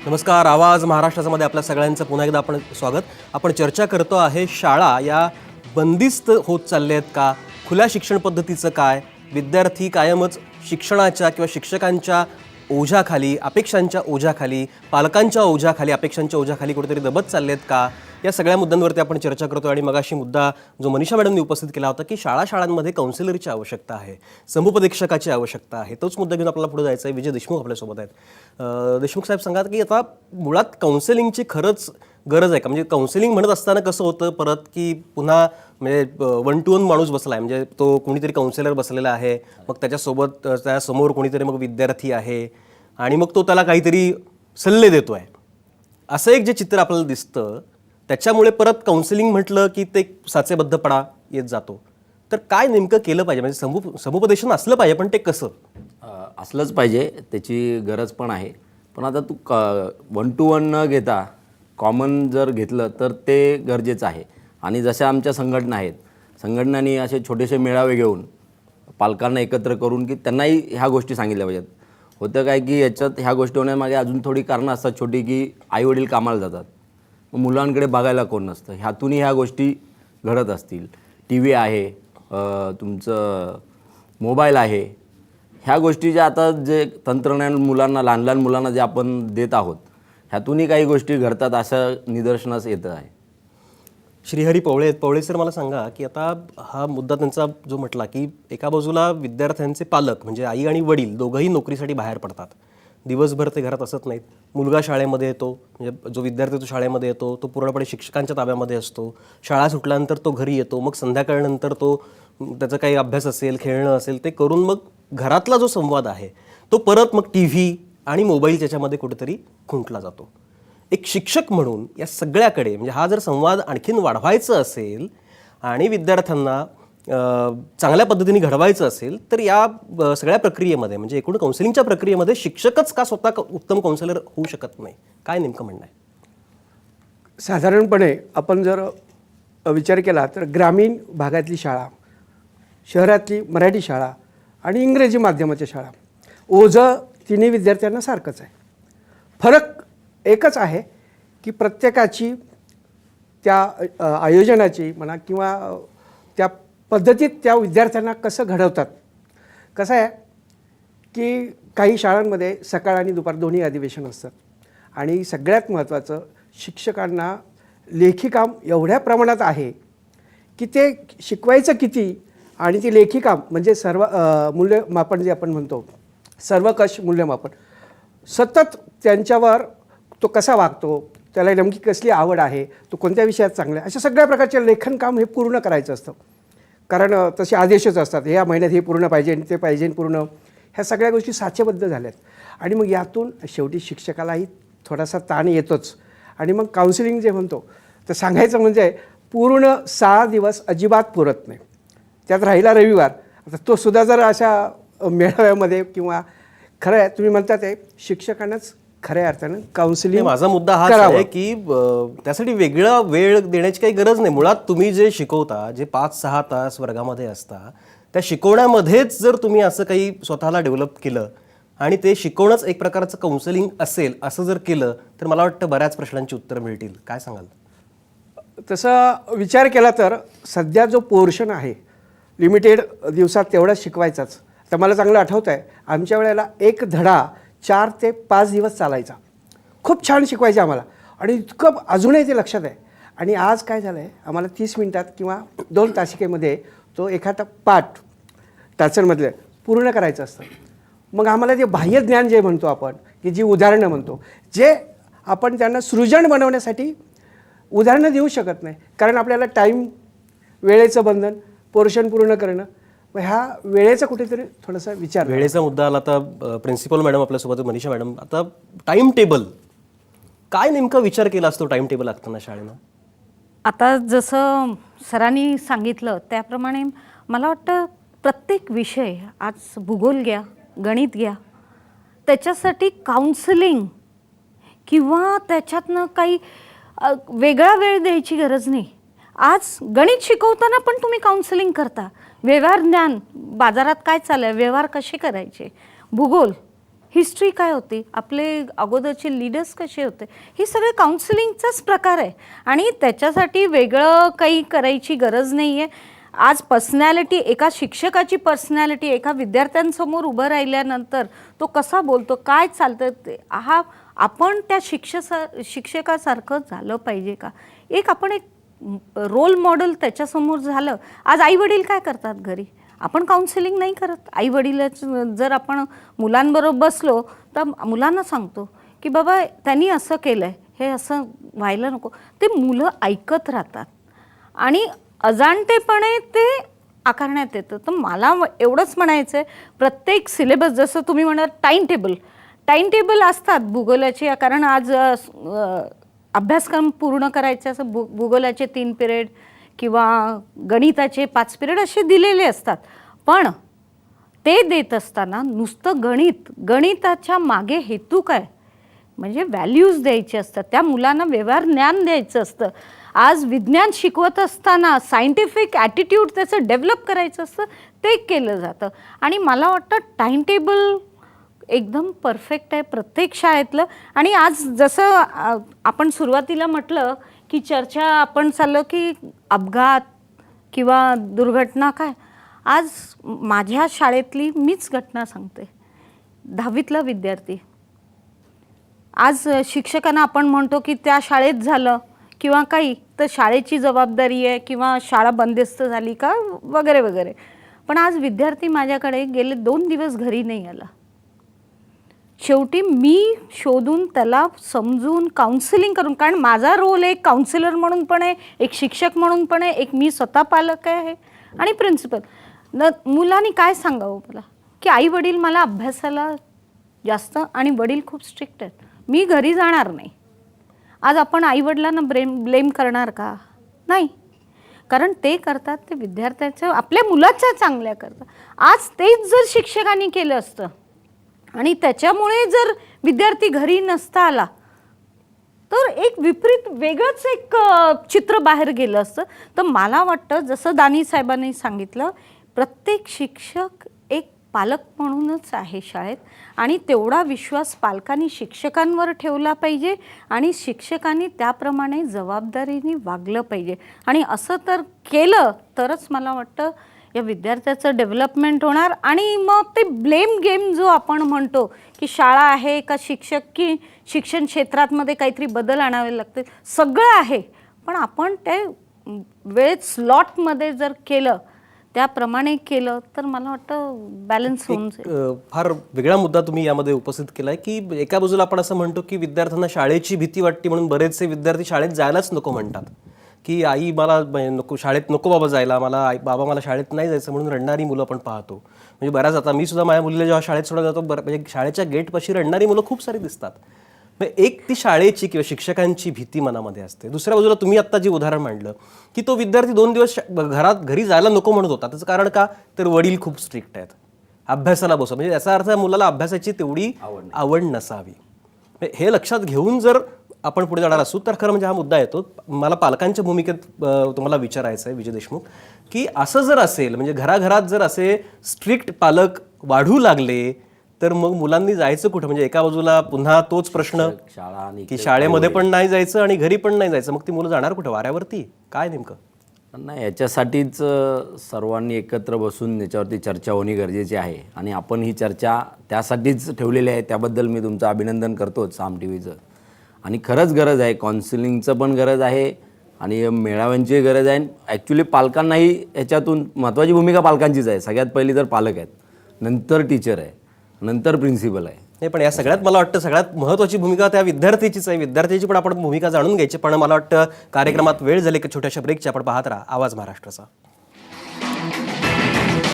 नमस्कार. आवाज महाराष्ट्रामध्ये आपल्या सगळ्यांचं पुन्हा एकदा आपण स्वागत. आपण चर्चा करतो आहे शाळा या बंदिस्त होत चालल्या आहेत का, खुल्या शिक्षण पद्धतीचं काय, विद्यार्थी कायमच शिक्षणाच्या किंवा शिक्षकांच्या ओझ्याखाली, अपेक्षांच्या ओझ्याखाली, पालकांच्या ओझ्याखाली, अपेक्षांच्या ओझ्याखाली कुठेतरी दबत चालले आहेत का, या सगळ्या मुद्द्यांवरती आपण चर्चा करतो. आणि मगाशी मुद्दा जो मनीषा मॅडमनी उपस्थित केला होता की शाळांमध्ये काउन्सिलरची आवश्यकता आहे, समुपदेशकाची आवश्यकता आहे, तोच मुद्दा घेऊन आपल्याला पुढे जायचा आहे. विजय देशमुख आपल्यासोबत आहेत. देशमुख साहेब, सांगा की आता मुळात काउन्सिलिंगची खरंच गरज आहे का? म्हणजे काउन्सिलिंग म्हणत असताना कसं होतं परत की पुन्हा म्हणजे 1 to 1 माणूस बसला आहे, म्हणजे तो कोणीतरी काउन्सिलर बसलेला आहे, मग त्याच्यासोबत त्यासमोर कोणीतरी मग विद्यार्थी आहे आणि मग तो त्याला काहीतरी सल्ले देतो आहे, असं एक जे चित्र आपल्याला दिसतं. त्याच्यामुळे परत काउन्सिलिंग म्हटलं की ते साचेबद्धपणा येत जातो. तर काय नेमकं केलं पाहिजे? म्हणजे समुपदेशन असलं पाहिजे, पण ते कसं असलंच पाहिजे, त्याची गरज पण आहे. पण आता तू 1 to 1 न घेता कॉमन जर घेतलं तर ते गरजेचं आहे. आणि जशा आमच्या संघटना आहेत, संघटनांनी असे छोटेसे मेळावे घेऊन पालकांना एकत्र करून की त्यांनाही ह्या गोष्टी सांगितल्या पाहिजेत. होतं काय की याच्यात ह्या गोष्टी होण्यामागे अजून थोडी कारणं असतात छोटी, की आईवडील कामाला जातात, मग मुलांकडे बघायला कोण नसतं, ह्यातूनही ह्या गोष्टी घडत असतील. टी व्ही आहे, तुमचं मोबाईल आहे, ह्या गोष्टी ज्या आता जे तंत्रज्ञान मुलांना, लहान लहान मुलांना जे आपण देत आहोत, ह्यातूनही काही गोष्टी घडतात असं निदर्शनास येतं आहे. श्रीहरी पवळे सर, मला सांगा की आता हा मुद्दा त्यांचा जो म्हटला की एका बाजूला विद्यार्थ्यांचे पालक म्हणजे आई आणि वडील दोघंही नोकरीसाठी बाहेर पडतात, दिवसभर ते घरात असत नाहीत. मुलगा शाळेमध्ये येतो, म्हणजे जो विद्यार्थी तो शाळेमध्ये येतो तो पूर्णपणे शिक्षकांच्या ताब्यामध्ये असतो. शाळा सुटल्यानंतर तो घरी येतो, मग संध्याकाळनंतर तो त्याचा काही अभ्यास असेल, खेळणं असेल ते करून मग घरातला जो संवाद आहे तो परत मग टी व्ही आणि मोबाईल त्याच्यामध्ये कुठेतरी खुंटला जातो. एक शिक्षक म्हणून या सगळ्याकडे म्हणजे हा जर संवाद आणखीन वाढवायचा असेल आणि विद्यार्थ्यांना चांगल्या पद्धतीने घडवायचं असेल तर या सगळ्या प्रक्रियेमध्ये म्हणजे एकूण काउन्सिलिंगच्या प्रक्रियेमध्ये शिक्षकच का स्वतः उत्तम काउन्सिलर होऊ शकत नाही? काय नेमकं म्हणणं आहे? साधारणपणे आपण जर विचार केला तर ग्रामीण भागातली शाळा, शहरातली मराठी शाळा आणि इंग्रजी माध्यमाच्या शाळा, ओझं तिन्ही विद्यार्थ्यांना सारखंच आहे. फरक एकच आहे की प्रत्येकाची त्या आयोजनाची म्हणा किंवा त्या पद्धतीत त्या विद्यार्थ्यांना कसं घडवतात. कसं आहे की काही शाळांमध्ये सकाळ आणि दुपार दोन्ही अधिवेशन असतात आणि सगळ्यात महत्त्वाचं शिक्षकांना लेखी काम एवढ्या प्रमाणात आहे की ते शिकवायचं किती आणि ते लेखी काम म्हणजे सर्व मूल्यमापन जे आपण म्हणतो, सर्वकष मूल्यमापन, सतत त्यांच्यावर तो कसा वागतो, त्याला नेमकी कसली आवड आहे, तो कोणत्या विषयात चांगला आहे, अशा सगळ्या प्रकारचे लेखन काम हे पूर्ण करायचं असतं. कारण तसे आदेशच असतात, या महिन्यात हे पूर्ण पाहिजे, ते पाहिजे पूर्ण, ह्या सगळ्या गोष्टी साचेबद्ध झाल्यात. आणि मग यातून शेवटी शिक्षकालाही थोडासा ताण येतोच. आणि मग काउन्सिलिंग जे म्हणतो तर सांगायचं म्हणजे पूर्ण 6 दिवस अजिबात पुरत नाही. त्यात राहिला रविवार, आता तो सुद्धा जर अशा मेळाव्यामध्ये किंवा खरं आहे तुम्ही म्हणतात आहे शिक्षकांनाच खऱ्या अर्थानं काउन्सिलिंग. माझा मुद्दा हाच आहे की त्यासाठी वेगळा वेळ देण्याची काही गरज नाही. मुळात तुम्ही जे शिकवता, जे 5-6 तास वर्गामध्ये असता, त्या शिकवण्यामध्येच जर तुम्ही असं काही स्वतःला डेव्हलप केलं आणि ते शिकवणंच एक प्रकारचं काउन्सिलिंग असेल असं जर केलं तर मला वाटतं बऱ्याच प्रश्नांची उत्तरं मिळतील. काय सांगाल? तसा विचार केला तर सध्या जो पोर्शन आहे लिमिटेड दिवसात तेवढाच शिकवायचाच. तर मला चांगलं आठवतं आहे आमच्या वेळेला एक धडा 4 ते 5 दिवस चालायचा. खूप छान शिकवायचे आम्हाला आणि इतकं अजूनही ते लक्षात आहे. आणि आज काय झालं आहे, आम्हाला 30 मिनिटात किंवा 2 तासिकेमध्ये तो एखादा पाठ टाचरमधलं पूर्ण करायचं असतं. मग आम्हाला ते बाह्य ज्ञान जे म्हणतो आपण, की जी उदाहरणं म्हणतो, जे आपण त्यांना सृजन बनवण्यासाठी उदाहरणं देऊ शकत नाही, कारण आपल्याला टाईम, वेळेचं बंधन, पोर्शन पूर्ण करणं, मग ह्या वेळेचा कुठेतरी थोडासा विचार. वेळेचा मुद्दा आला. आता प्रिन्सिपल मॅडम आपल्यासोबत, मनीषा मॅडम, आता टाइम टेबल काय नेमका विचार केला असतो टाइम टेबल आखताना शाळेनं? आता जसं सरांनी सांगितलं त्याप्रमाणे मला वाटतं प्रत्येक विषय, आज भूगोल घ्या, गणित घ्या, त्याच्यासाठी काउन्सिलिंग किंवा त्याच्यातनं काही वेगळा वेळ द्यायची गरज नाही. आज गणित शिकवताना पण तुम्ही काउन्सिलिंग करता, व्यवहार ज्ञान, बाजारात काय चाललं आहे, व्यवहार कसे करायचे, भूगोल, हिस्ट्री काय होती, आपले अगोदरचे लीडर्स कसे होते, हे सगळे काउन्सिलिंगचाच प्रकार आहे. आणि त्याच्यासाठी वेगळं काही करायची गरज नाही आहे. आज पर्सनॅलिटी, एका शिक्षकाची पर्सनॅलिटी एका विद्यार्थ्यांसमोर उभं राहिल्यानंतर तो कसा बोलतो, काय चालतं ते आपण त्या शिक्षकासारखं झालं पाहिजे का, एक आपण एक रोल मॉडेल त्याच्यासमोर झालं. आज आईवडील काय करतात घरी, आपण काउन्सिलिंग नाही करत. आईवडील जर आपण मुलांबरोबर बसलो तर मुलांना सांगतो की बाबा त्यांनी असं केलं आहे, हे असं व्हायला नको. ते मुलं ऐकत राहतात आणि अजाणतेपणे ते आकारण्यात येतं. तर मला एवढंच म्हणायचं आहे, प्रत्येक सिलेबस जसं तुम्ही म्हणाल टाईम टेबल असतात भूगोलाचे, कारण आज अभ्यासक्रम पूर्ण करायचे असं भूगोलाचे 3 पिरियड किंवा गणिताचे 5 पिरियड असे दिलेले असतात. पण ते देत असताना नुसतं गणिताच्या मागे हेतू काय, म्हणजे व्हॅल्यूज द्यायचे असतात, त्या मुलांना व्यवहार ज्ञान द्यायचं असतं. आज विज्ञान शिकवत असताना सायंटिफिक ॲटिट्यूड त्याचं डेव्हलप करायचं असतं, ते केलं जातं. आणि मला वाटतं टाईम टेबल एकदम परफेक्ट आहे प्रत्येक शाळेतलं. आणि आज जसं आपण सुरुवातीला म्हटलं की चर्चा आपण चाललो की अपघात किंवा दुर्घटना काय, आज माझ्या शाळेतली मीच घटना सांगते. 10वीतला विद्यार्थी, आज शिक्षकांना आपण म्हणतो की त्या शाळेत झालं किंवा काही, तर शाळेची जबाबदारी आहे किंवा शाळा बंदिस्त झाली का वगैरे वगैरे. पण आज विद्यार्थी माझ्याकडे गेले 2 दिवस घरी नाही आला. शेवटी मी शोधून त्याला समजून काउन्सिलिंग करून, कारण माझा रोल एक काउन्सिलर म्हणून पण आहे, एक शिक्षक म्हणून पण आहे, एक मी स्वतः पालक आहे आणि प्रिन्सिपल. मुलांनी काय सांगावं मला की आई वडील मला अभ्यासाला जास्त, आणि वडील खूप स्ट्रिक्ट आहेत, मी घरी जाणार नाही. आज आपण आईवडिलांना ब्लेम करणार का, नाही, कारण ते करतात ते विद्यार्थ्याचं, आपल्या मुलाच्या चांगल्या करतात. आज तेच जर शिक्षकांनी केलं असतं आणि त्याच्यामुळे जर विद्यार्थी घरी नसता आला तर एक विपरीत वेगळंच एक चित्र बाहेर गेलं असतं. तर मला वाटतं जसं दानी साहेबांनी सांगितलं, प्रत्येक शिक्षक एक पालक म्हणूनच आहे शाळेत, आणि तेवढा विश्वास पालकांनी शिक्षकांवर ठेवला पाहिजे आणि शिक्षकांनी त्याप्रमाणे जबाबदारीने वागलं पाहिजे. आणि असं तर केलं तरच मला वाटतं या विद्यार्थ्याचं डेव्हलपमेंट होणार. आणि मग ते ब्लेम गेम जो आपण म्हणतो की शाळा आहे का शिक्षक, की शिक्षण क्षेत्रामध्ये काहीतरी बदल आणावे लागते, सगळं आहे, पण आपण ते वेळेत स्लॉटमध्ये जर केलं, त्याप्रमाणे केलं तर मला वाटतं बॅलन्स होऊन जाईल. फार वेगळा मुद्दा तुम्ही यामध्ये उपस्थित केलाय की एका बाजूला आपण असं म्हणतो की विद्यार्थ्यांना शाळेची भीती वाटते म्हणून बरेचसे विद्यार्थी शाळेत जायलाच नको म्हणतात, की आई मला नको, शाळेत नको बाबा जायला, बाबा मला शाळेत नाही जायचं म्हणून रडणारी मुलं आपण पाहतो. म्हणजे बऱ्याच, आता मी सुद्धा माझ्या मुलीला जेव्हा शाळेत सोडत जातो, म्हणजे शाळेच्या गेटपाशी रडणारी मुलं खूप सारी दिसतात. म्हणजे एक ती शाळेची किंवा शिक्षकांची भीती मनामध्ये असते. दुसऱ्या बाजूला तुम्ही आत्ता जे उदाहरण मांडलं की तो विद्यार्थी 2 दिवस घरी जायला नको म्हणत होता, त्याचं कारण का, तर वडील खूप स्ट्रिक्ट आहेत, अभ्यासाला बसव, म्हणजे याचा अर्थ मुलाला अभ्यासाची तेवढी आवड नसावी. हे लक्षात घेऊन जर आपण पुढे जाणार असू तर खरं म्हणजे हा मुद्दा येतो. मला पालकांच्या भूमिकेत तुम्हाला विचारायचं आहे विजय देशमुख, की असं जर असेल, म्हणजे घराघरात जर असे स्ट्रिक्ट पालक वाढू लागले तर मग मुलांनी जायचं कुठं? म्हणजे एका बाजूला पुन्हा तोच प्रश्न शाळा की शाळेमध्ये पण नाही जायचं आणि घरी पण नाही जायचं, मग ती मुलं जाणार कुठं, वाऱ्यावरती? काय नेमकं? नाही, याच्यासाठीच सर्वांनी एकत्र बसून याच्यावरती चर्चा होणे गरजेचे आहे. आणि आपण ही चर्चा त्यासाठीच ठेवलेली आहे, त्याबद्दल मी तुमचं अभिनंदन करतोच साम टीव्हीचं. आणि खरंच गरज आहे, काउन्सिलिंगचं पण गरज आहे आणि मेळाव्यांची गरज आहे. ॲक्च्युली पालकांनाही ह्याच्यातून महत्त्वाची भूमिका पालकांचीच आहे. सगळ्यात पहिली तर पालक आहेत, नंतर टीचर आहे, नंतर प्रिन्सिपल आहे. नाही, पण या सगळ्यात मला वाटतं सगळ्यात महत्त्वाची भूमिका त्या विद्यार्थीचीच आहे. विद्यार्थ्याची पण आपण भूमिका जाणून घ्यायची. पण मला वाटतं कार्यक्रमात वेळ झाली की छोट्याशा ब्रेकची. आपण पाहत राहा आवाज महाराष्ट्राचा.